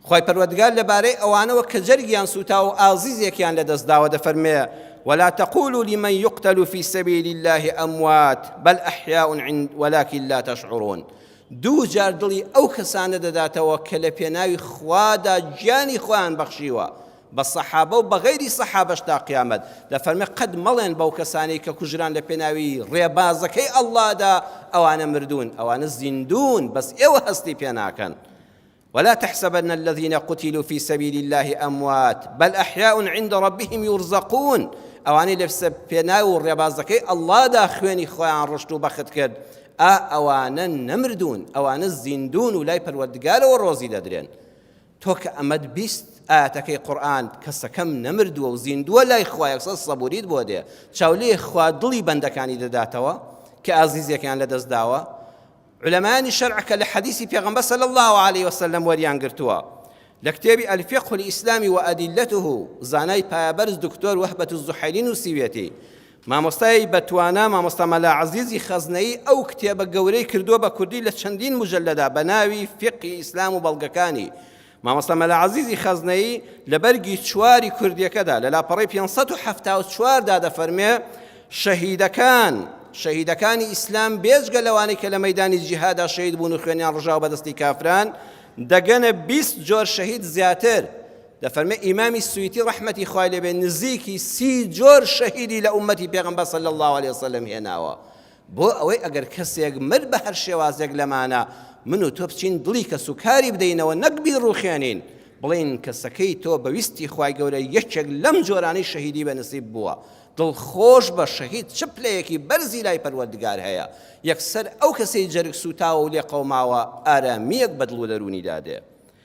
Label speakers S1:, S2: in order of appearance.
S1: خۆی پەروەردگار لەبارەی ئەوانەوە کە جەرگیان سوتا و ئازیزێکیان لەدەستداوە دەفەرمێ ولا تقولوا لمن يقتل في سبيل الله أموات بل أحياء ولكن لا تشعرون دوو جار دڵی ئەو کەسانە دەداتەوە کە لە پێناوی خوادا گیانی خۆیان بەخشیوە بە سەحابە و بە غەیری سەحابەش تا قیامەت دەفەرمێ قەت مەڵێن بەو کەسانەی کە کوژران لە پێناوی ڕێبازەکەی ئەڵڵادا ئەوانە مردوون ئەوانە زیندون بەس ئێوە هەستی پێ ناکەن ولا تحسبن الذين قتلوا في سبيل الله أموات بل أحياء عند ربهم يرزقون ئەوانەی لە پێناوی و ڕێبازەکەی ئەڵڵادا خوێنی خۆیان ڕشت و بەخت کرد ئەوانە نەمردوون ئەوانە زیندون و لای پەروەردگارەوە ڕۆزی دەدرێن تۆ کە ئەمەد بیست ئاەتەکەی قورئان کەسەکەم نەمردووە و زیندووە لای خوا یەکسەر سەبووریت بۆ دێ چاولێ خوا دڵی بەندەکانی دەداتەوە کە ئازیزێکیان لەدەستداوە علەمانی شەرع کە لە حەدیثی پێغەمبەر صلی الله عليه وسلم وەریان گرتووە لە کتێبی الفقه الإسلامي وأدلته زانای پایەبەرز دکتۆر وهبەت الزوحیلی نووسیوێتی مامۆستای بەتوانە مامۆستا مەلا عەزیزی خەزنەیی ئەو کتێبە گەورەی کردووە بە کوردی لە چەندین مجەلەدا بە ناوی فقی ئیسلام و بەڵگەکانی مامۆستا مەلا عەزیزی خەزنەیی لە بەرگی چواری کوردیەکەدا لە لاپەڕەی 574 دەفەرمێ شەهیدەکانی ئیسلام بێجگە لەوانەی کە لە مەیدانی جیهادا شەهید بوون و خوێنیان ڕژاو بەدەستی کافران دەگەنە 20 جۆر شەهید زیاتر دەفەرمێ ئیمامی سویتی ڕەحمەتی خوای لێبێ نزیکی 30 جۆر شەهیدی لە ئومەتی پێغەمبەر صلی الله عليه وسلم هێناوە بۆ ئەوەی ئەگەر کەسێک مرد بە هەر شێوازێک لەمانە من و تۆ بچین دڵی کە سوکاری بدەینەوە نەک بیڕوخێنین بڵین کەسەکەی تۆ بەویستی خوای گەورە یەکێک لەم جۆرانەی شەهیدی بەنسیب بووە دڵخۆش بە شەهید چ پلەیەکی بەرزی لای پەروەردگار هەیە یەکسەر ئەو کەسەی جەرگ سوتاوە و لێ قەوماوە ئارامیەک بە دڵ و دەرونی دادێ